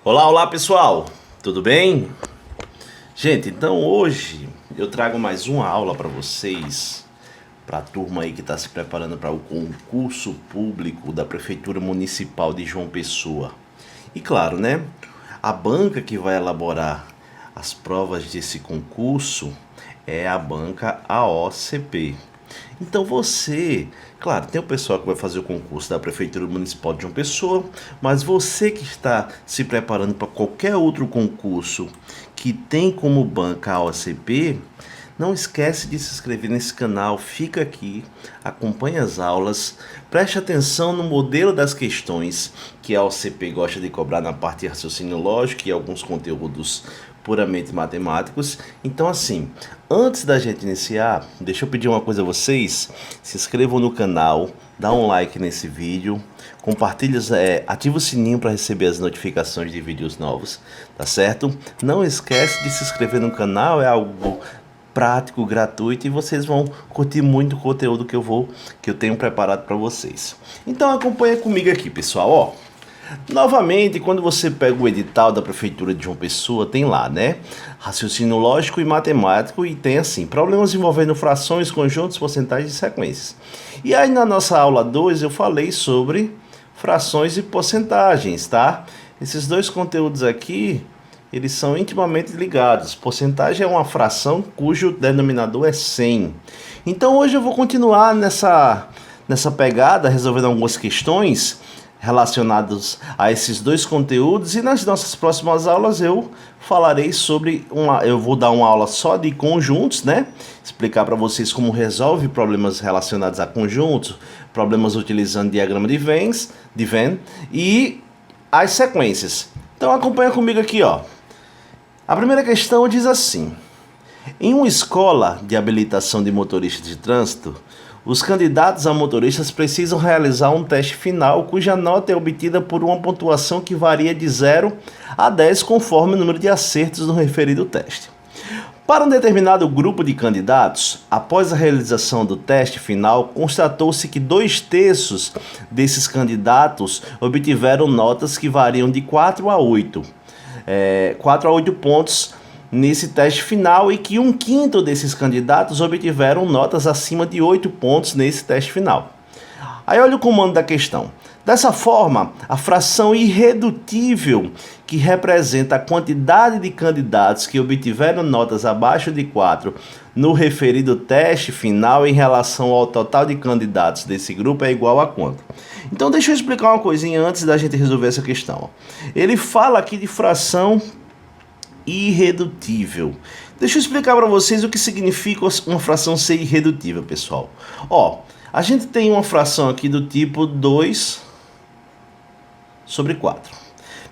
Olá, olá pessoal, tudo bem? Gente, então hoje eu trago mais uma aula para vocês, para a turma aí que está se preparando para o concurso público da Prefeitura Municipal de João Pessoa. E claro, né? A banca que vai elaborar as provas desse concurso é a banca AOCP. Então você, claro, tem o pessoal que vai fazer o concurso da Prefeitura Municipal de João Pessoa, mas você que está se preparando para qualquer outro concurso que tem como banca a OCP, não esquece de se inscrever nesse canal, fica aqui, acompanhe as aulas, preste atenção no modelo das questões que a OCP gosta de cobrar na parte de raciocínio lógico e alguns conteúdos puramente matemáticos. Então assim, antes da gente iniciar, deixa eu pedir uma coisa a vocês, se inscrevam no canal, dá um like nesse vídeo, compartilha, ativa o sininho para receber as notificações de vídeos novos, tá certo? Não esquece de se inscrever no canal, é algo prático, gratuito, e vocês vão curtir muito o conteúdo que eu tenho preparado para vocês. Então acompanha comigo aqui, pessoal, ó. Novamente, quando você pega o edital da Prefeitura de João Pessoa, tem lá, né? Raciocínio lógico e matemático, e tem assim, problemas envolvendo frações, conjuntos, porcentagens e sequências. E aí na nossa aula 2 eu falei sobre frações e porcentagens, tá? Esses dois conteúdos aqui, eles são intimamente ligados. Porcentagem é uma fração cujo denominador é 100. Então hoje eu vou continuar nessa pegada, resolvendo algumas questões relacionadas a esses dois conteúdos, e nas nossas próximas aulas eu falarei sobre eu vou dar uma aula só de conjuntos, né? Explicar para vocês como resolve problemas relacionados a conjuntos, problemas utilizando diagrama de Venn e as sequências. Então acompanha comigo aqui, ó. A primeira questão diz assim: em uma escola de habilitação de motoristas de trânsito, os candidatos a motoristas precisam realizar um teste final cuja nota é obtida por uma pontuação que varia de 0 a 10 conforme o número de acertos no referido teste. Para um determinado grupo de candidatos, após a realização do teste final, constatou-se que 2/3 desses candidatos obtiveram notas que variam de 4 a 8 pontos nesse teste final, e que 1/5 desses candidatos obtiveram notas acima de 8 pontos nesse teste final. Aí olha o comando da questão. Dessa forma, a fração irredutível, que representa a quantidade de candidatos que obtiveram notas abaixo de 4 no referido teste final em relação ao total de candidatos desse grupo, é igual a quanto? Então deixa eu explicar uma coisinha antes da gente resolver essa questão. Ele fala aqui de fração irredutível. Deixa eu explicar para vocês o que significa uma fração ser irredutível, pessoal. Ó, a gente tem uma fração aqui do tipo 2/4.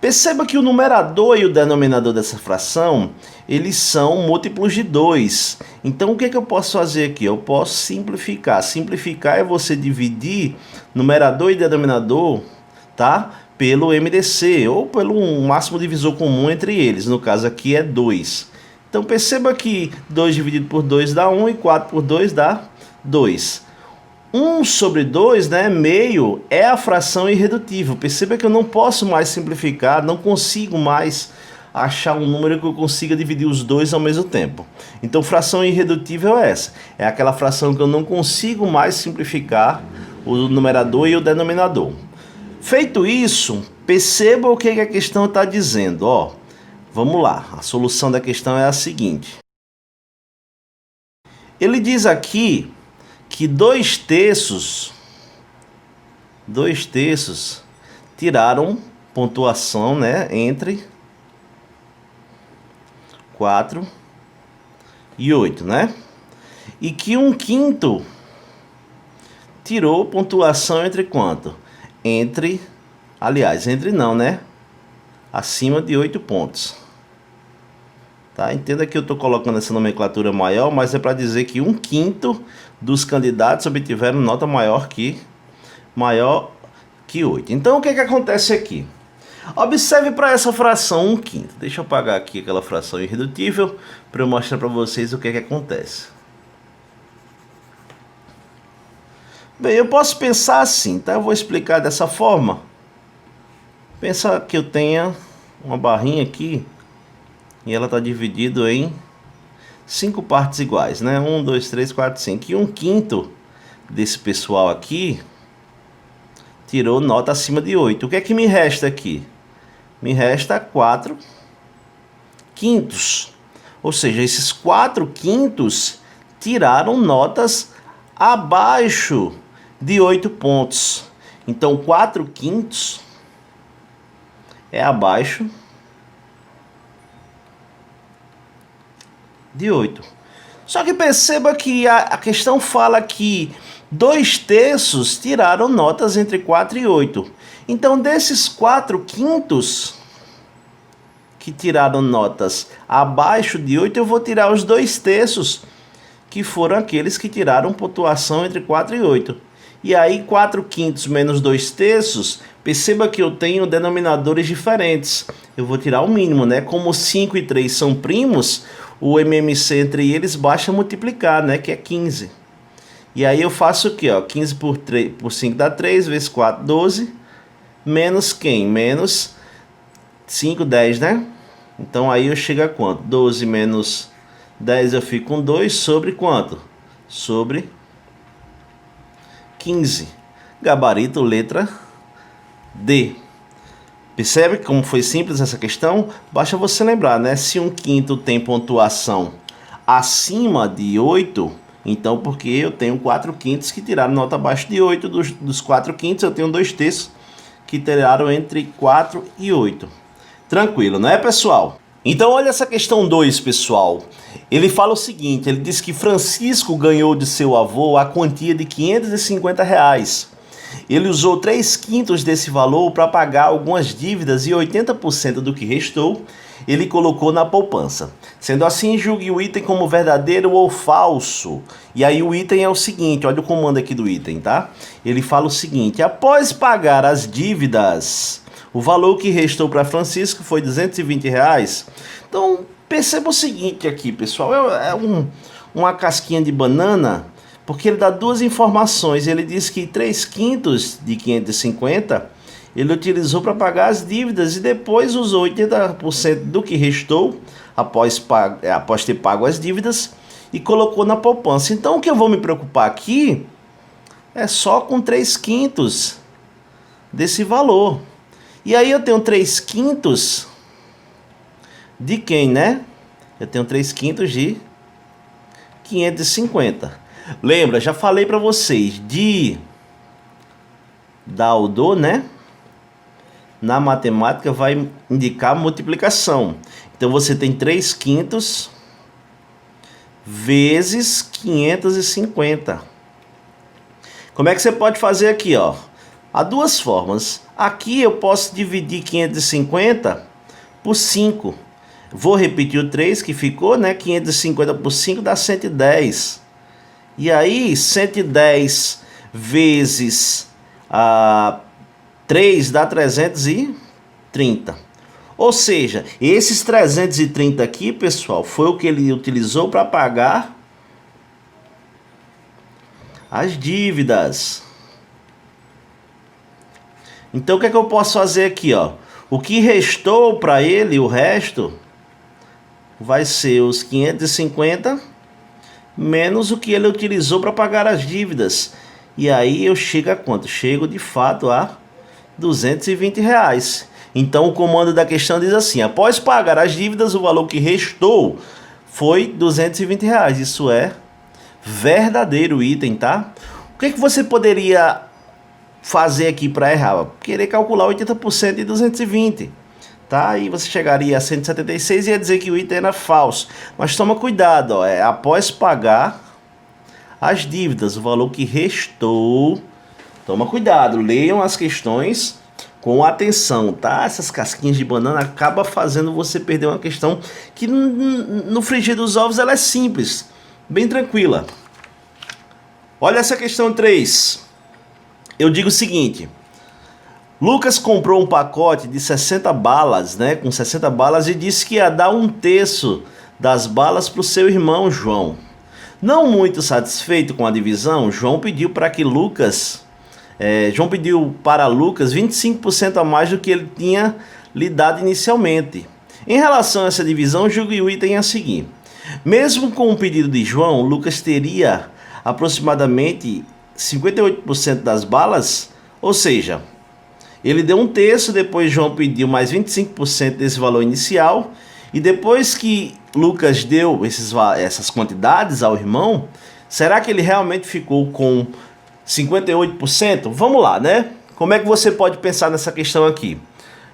Perceba que o numerador e o denominador dessa fração, eles são múltiplos de 2. Então o que eu posso fazer aqui? Eu posso simplificar. Simplificar é você dividir numerador e denominador, tá? Pelo MDC, ou pelo máximo divisor comum entre eles. No caso aqui é 2. Então perceba que 2 dividido por 2 dá 1 e 4 por 2 dá 2. 1/2, né, meio, é a fração irredutível. Perceba que eu não posso mais simplificar, não consigo mais achar um número que eu consiga dividir os dois ao mesmo tempo. Então fração irredutível é essa. É aquela fração que eu não consigo mais simplificar o numerador e o denominador. Feito isso, perceba o que a questão está dizendo. Ó, vamos lá, a solução da questão é a seguinte. Ele diz aqui que 2/3 tiraram pontuação, né, entre 4 e 8, né? E que 1/5 tirou pontuação entre quanto? Entre não, né? Acima de 8 pontos. Tá? Entenda que eu estou colocando essa nomenclatura maior, mas é para dizer que 1/5 dos candidatos obtiveram nota maior que 8. Então o que acontece aqui? Observe para essa fração 1/5. Deixa eu apagar aqui aquela fração irredutível para eu mostrar para vocês o que acontece. Bem, eu posso pensar assim, tá? Eu vou explicar dessa forma. Pensa que eu tenha uma barrinha aqui e ela está dividida em 5 partes iguais, né? 1, 2, 3, 4, 5. E 1/5 desse pessoal aqui tirou nota acima de 8. O que é que me resta aqui? Me resta 4/5. Ou seja, esses 4/5 tiraram notas abaixo de 8 pontos. Então 4/5 é abaixo de 8. Só que perceba que a questão fala que 2/3 tiraram notas entre 4 e 8. Então desses 4/5 que tiraram notas abaixo de 8, eu vou tirar os 2/3, que foram aqueles que tiraram pontuação entre 4 e 8. E aí 4/5 menos 2/3, perceba que eu tenho denominadores diferentes. Eu vou tirar o mínimo, né? Como 5 e 3 são primos, o MMC entre eles basta multiplicar, né? Que é 15. E aí eu faço o quê? 15 por 5 dá 3, vezes 4, 12. Menos quem? Menos 5, 10, né? Então aí eu chego a quanto? 12 menos 10 eu fico com 2 sobre quanto? Sobre 15. Gabarito, letra D. Percebe como foi simples essa questão? Basta você lembrar, né? Se 1/5 tem pontuação acima de 8, então porque eu tenho 4/5 que tiraram nota abaixo de 8, dos 4/5 eu tenho 2/3 que tiraram entre 4 e 8. Tranquilo, não é, pessoal? Então olha essa questão 2, pessoal. Ele fala o seguinte, ele diz que Francisco ganhou de seu avô a quantia de R$550. Ele usou 3/5 desse valor para pagar algumas dívidas e 80% do que restou ele colocou na poupança. Sendo assim, julgue o item como verdadeiro ou falso. E aí o item é o seguinte, olha o comando aqui do item, tá? Ele fala o seguinte, após pagar as dívidas, o valor que restou para Francisco foi R$220. Então, perceba o seguinte aqui, pessoal, uma casquinha de banana, porque ele dá duas informações. Ele diz que 3/5 de 550 ele utilizou para pagar as dívidas e depois usou 80% do que restou após ter pago as dívidas e colocou na poupança. Então o que eu vou me preocupar aqui é só com 3/5 desse valor. E aí eu tenho 3/5 de quem, né? Eu tenho 3/5 de 550. Lembra, já falei para vocês, de dar o do, né? Na matemática vai indicar multiplicação. Então você tem 3/5 vezes 550. Como é que você pode fazer aqui, ó? Há duas formas. Aqui eu posso dividir 550 por 5. Vou repetir o 3 que ficou, né? 550 por 5 dá 110. E aí 110 vezes 3 dá 330. Ou seja, esses 330 aqui, pessoal, foi o que ele utilizou para pagar as dívidas. Então o que é que eu posso fazer aqui, ó? O que restou para ele, o resto, vai ser os 550 menos o que ele utilizou para pagar as dívidas. E aí eu chego a quanto? Chego de fato a R$220. Então o comando da questão diz assim, após pagar as dívidas, o valor que restou foi R$220. Isso é verdadeiro item, tá? O que é que você poderia fazer aqui para errar? Querer calcular 80% de 220, tá? Aí você chegaria a 176 e ia dizer que o item era falso. Mas toma cuidado, ó, após pagar as dívidas, o valor que restou. Toma cuidado, leiam as questões com atenção, tá? Essas casquinhas de banana acabam fazendo você perder uma questão que no frigir dos ovos ela é simples, bem tranquila. Olha essa questão 3. Eu digo o seguinte, Lucas comprou um pacote de 60 balas, né? Com 60 balas e disse que ia dar 1/3 das balas para o seu irmão João. Não muito satisfeito com a divisão, João pediu para Lucas 25% a mais do que ele tinha lhe dado inicialmente. Em relação a essa divisão, julgue o item a seguir. Mesmo com o pedido de João, Lucas teria aproximadamente 58% das balas, ou seja, ele deu 1/3, depois João pediu mais 25% desse valor inicial, e depois que Lucas deu essas quantidades ao irmão, será que ele realmente ficou com 58%? Vamos lá, né? Como é que você pode pensar nessa questão aqui?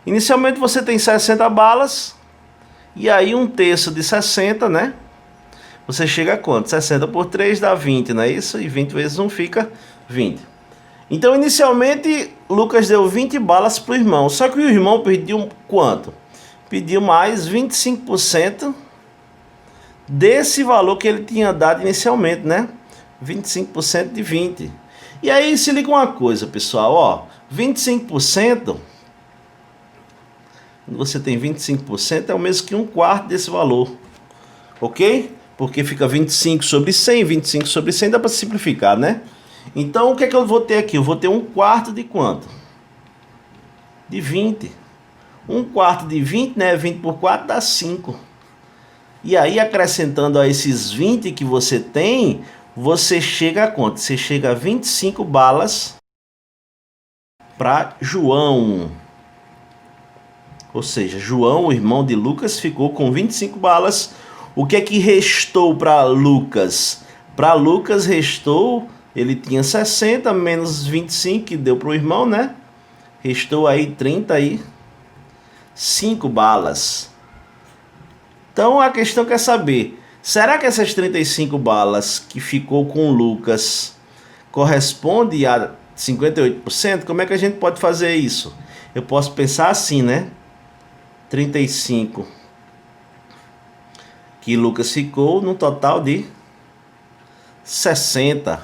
Inicialmente você tem 60 balas, e aí 1/3 de 60, né? Você chega a quanto? 60 por 3 dá 20, não é isso? E 20 vezes 1 fica 20. Então, inicialmente, Lucas deu 20 balas para o irmão. Só que o irmão pediu quanto? Pediu mais 25% desse valor que ele tinha dado inicialmente, né? 25% de 20. E aí, se liga uma coisa, pessoal, ó. 25%, quando você tem 25%, é o mesmo que 1/4 desse valor. Ok? Porque fica 25 sobre 100, 25 sobre 100, dá para simplificar, né? Então, o que é que eu vou ter aqui? Eu vou ter 1/4 de quanto? De 20. 1/4 de 20, né? 20 por 4 dá 5. E aí, acrescentando a esses 20 que você tem, você chega a quanto? Você chega a 25 balas para João. Ou seja, João, o irmão de Lucas, ficou com 25 balas. O que é que restou para Lucas? Para Lucas restou, ele tinha 60 menos 25 que deu para o irmão, né? Restou aí 35 balas. Então a questão quer saber, será que essas 35 balas que ficou com Lucas corresponde a 58%? Como é que a gente pode fazer isso? Eu posso pensar assim, né? 35 que Lucas ficou no total de 60.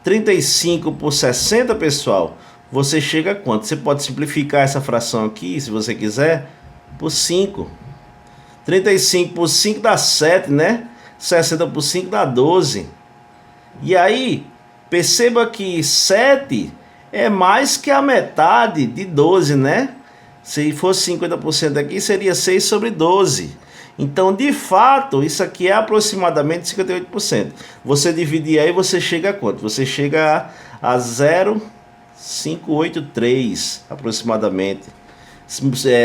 35 por 60, pessoal, você chega a quanto? Você pode simplificar essa fração aqui, se você quiser, por 5. 35 por 5 dá 7, né? 60 por 5 dá 12. E aí, perceba que 7 é mais que a metade de 12, né? Se fosse 50% aqui, seria 6 sobre 12. Então, de fato, isso aqui é aproximadamente 58%. Você dividir aí, você chega a quanto? Você chega a 0,583 aproximadamente.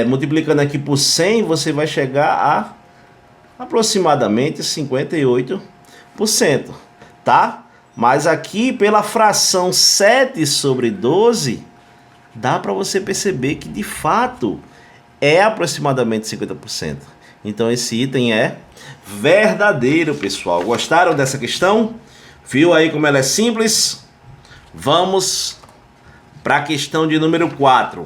Multiplicando aqui por 100, você vai chegar a aproximadamente 58%, tá? Mas aqui, pela fração 7 sobre 12, dá para você perceber que, de fato, é aproximadamente 50%. Então esse item é verdadeiro, pessoal. Gostaram dessa questão? Viu aí como ela é simples? Vamos para a questão de número 4.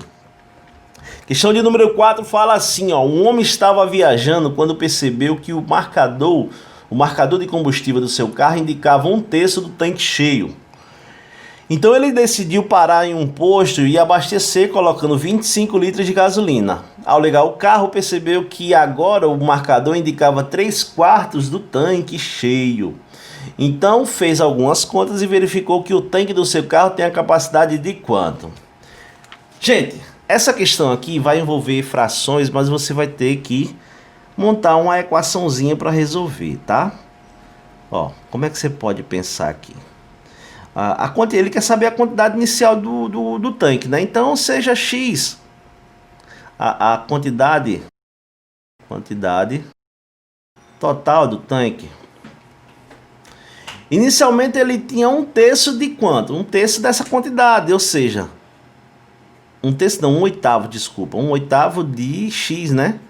Questão de número 4 fala assim, ó. Um homem estava viajando quando percebeu que o marcador de combustível do seu carro indicava 1/3 do tanque cheio. Então ele decidiu parar em um posto e abastecer colocando 25 litros de gasolina. Ao ligar o carro, percebeu que agora o marcador indicava 3/4 do tanque cheio. Então fez algumas contas e verificou que o tanque do seu carro tem a capacidade de quanto? Gente, essa questão aqui vai envolver frações, mas você vai ter que montar uma equaçãozinha para resolver, tá? Ó, como é que você pode pensar aqui? Ele quer saber a quantidade inicial do tanque, né? Então seja X a quantidade total do tanque. Inicialmente ele tinha 1/3 de quanto? 1/3 dessa quantidade, ou seja, 1/3 não, 1/8, desculpa, 1/8 de X, né?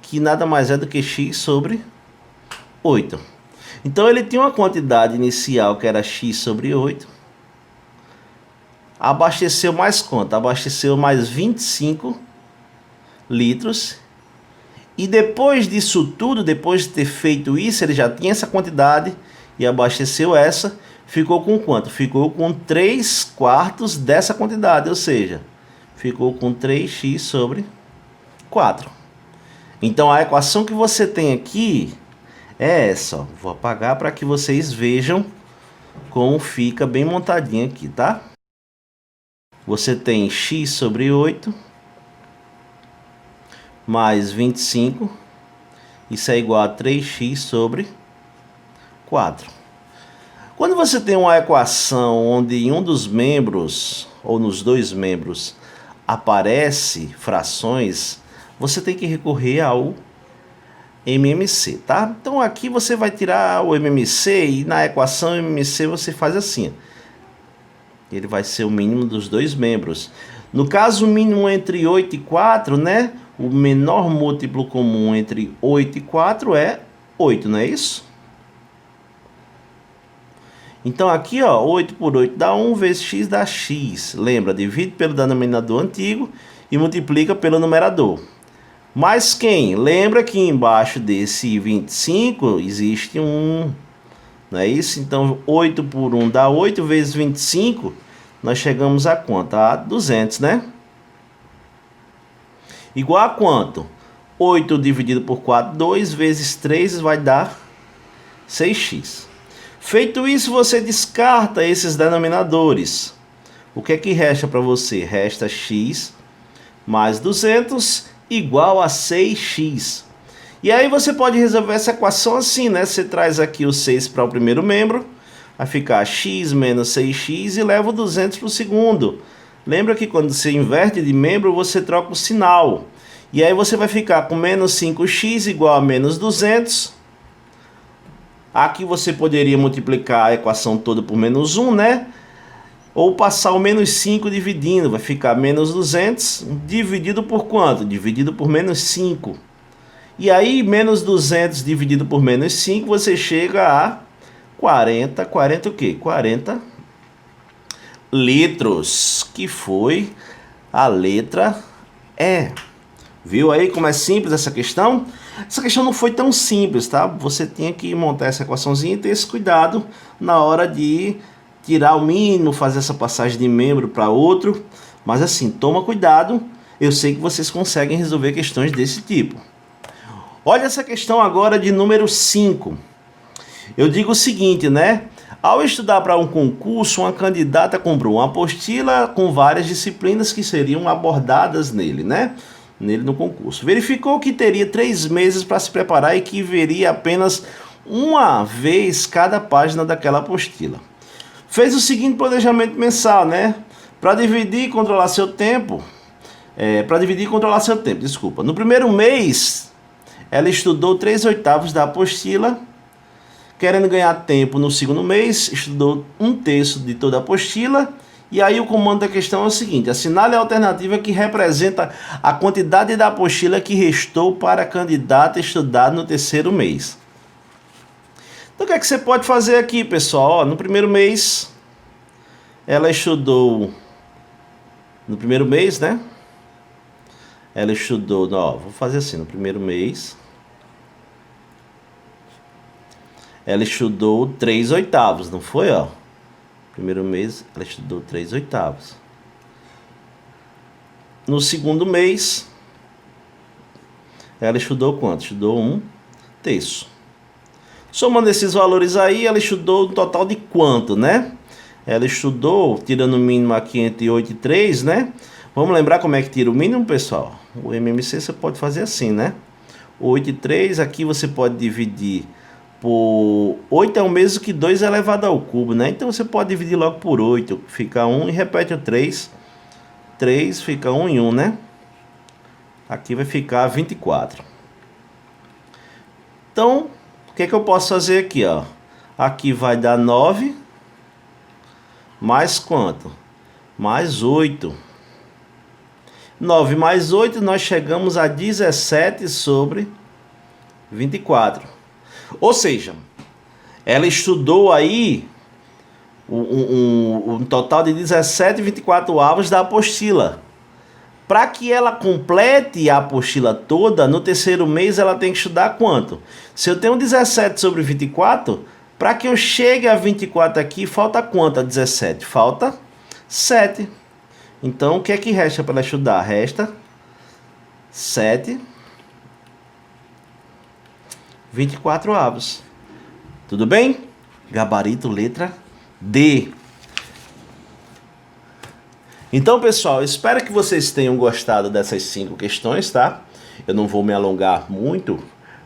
Que nada mais é do que X sobre 8. Então ele tinha uma quantidade inicial que era X sobre 8. Abasteceu mais quanto? Abasteceu mais 25 litros. E depois disso tudo, depois de ter feito isso, ele já tinha essa quantidade e abasteceu essa. Ficou com quanto? Ficou com 3/4 dessa quantidade, ou seja, ficou com 3x sobre 4. Então a equação que você tem aqui é essa, ó. Vou apagar para que vocês vejam como fica bem montadinho aqui, tá? Você tem x sobre 8 mais 25. Isso é igual a 3x sobre 4. Quando você tem uma equação onde em um dos membros, ou nos dois membros, aparece frações, você tem que recorrer ao MMC, tá? Então aqui você vai tirar o MMC e na equação MMC você faz assim. Ele vai ser o mínimo dos dois membros. No caso, o mínimo entre 8 e 4, né? O menor múltiplo comum entre 8 e 4 é 8, não é isso? Então aqui, ó, 8 por 8 dá 1 vezes x dá x. Lembra, divide pelo denominador antigo e multiplica pelo numerador. Mas quem? Lembra que embaixo desse 25 existe 1. Não é isso? Então 8 por 1 dá 8 vezes 25. Nós chegamos a quanto? A 200, né? Igual a quanto? 8 dividido por 4, 2 vezes 3 vai dar 6x. Feito isso, você descarta esses denominadores. O que é que resta para você? Resta x mais 200 igual a 6x. E aí você pode resolver essa equação assim, né? Você traz aqui o 6 para o primeiro membro, vai ficar x menos 6x e leva o 200 para o segundo. Lembra que quando você inverte de membro, você troca o sinal. E aí você vai ficar com menos 5x igual a menos 200. Aqui você poderia multiplicar a equação toda por menos 1, né? Ou passar o menos 5 dividindo, vai ficar menos 200 dividido por quanto? Dividido por menos 5. E aí, menos 200 dividido por menos 5, você chega a 40 o quê? 40 litros, que foi a letra E. Viu aí como é simples essa questão? Essa questão não foi tão simples, tá? Você tinha que montar essa equaçãozinha e ter esse cuidado na hora de tirar o mínimo, fazer essa passagem de membro para outro. Mas assim, toma cuidado. Eu sei que vocês conseguem resolver questões desse tipo. Olha essa questão agora de número 5. Eu digo o seguinte, né? Ao estudar para um concurso, uma candidata comprou uma apostila com várias disciplinas que seriam abordadas nele, né? Nele no concurso. Verificou que teria 3 meses para se preparar e que veria apenas uma vez cada página daquela apostila. Fez o seguinte planejamento mensal, né? Para dividir e controlar seu tempo. Desculpa. No primeiro mês, ela estudou 3/8 da apostila. Querendo ganhar tempo no segundo mês, estudou 1/3 de toda a apostila. E aí o comando da questão é o seguinte: assinale a alternativa que representa a quantidade da apostila que restou para a candidata estudar no terceiro mês. Então o que é que você pode fazer aqui, pessoal? Ó, no primeiro mês, ela estudou... No primeiro mês, né? Ela estudou... Ó, vou fazer assim, no primeiro mês... Ela estudou 3/8, não foi, ó? Primeiro mês, ela estudou 3/8. No segundo mês, ela estudou quanto? Estudou 1/3. Somando esses valores aí, ela estudou um total de quanto, né? Ela estudou, tirando o mínimo aqui entre 8 e 3, né? Vamos lembrar como é que tira o mínimo, pessoal? O MMC você pode fazer assim, né? 8 e 3, aqui você pode dividir por 8 é o mesmo que 2 elevado ao cubo, né? Então você pode dividir logo por 8, fica 1 e repete o 3. 3 fica 1 em 1, né? Aqui vai ficar 24. Então, o que é que eu posso fazer aqui, ó? Aqui vai dar 9, mais quanto? Mais 8. 9 mais 8, nós chegamos a 17 sobre 24. Ou seja, ela estudou aí um total de 17/24 da apostila. Para que ela complete a apostila toda, no terceiro mês ela tem que estudar quanto? Se eu tenho 17 sobre 24, para que eu chegue a 24 aqui, falta quanto a 17? Falta 7. Então, o que é que resta para ela estudar? Resta 7 24avos. Tudo bem? Gabarito letra D. Então, pessoal, espero que vocês tenham gostado dessas 5 questões, tá? eu não vou me alongar muito,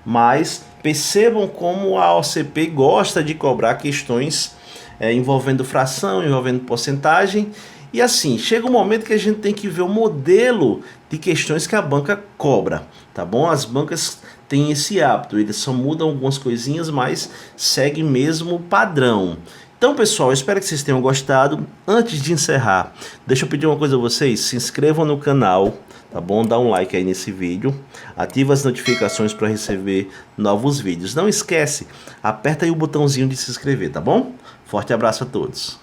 mas percebam como a OCP gosta de cobrar questões envolvendo fração, envolvendo porcentagem. E assim, chega um momento que a gente tem que ver o modelo de questões que a banca cobra, tá bom? As bancas têm esse hábito, eles só mudam algumas coisinhas, mas segue mesmo o padrão. Então, pessoal, eu espero que vocês tenham gostado. Antes de encerrar, deixa eu pedir uma coisa a vocês, se inscrevam no canal, tá bom? Dá um like aí nesse vídeo, ativa as notificações para receber novos vídeos. Não esquece, aperta aí o botãozinho de se inscrever, tá bom? Forte abraço a todos.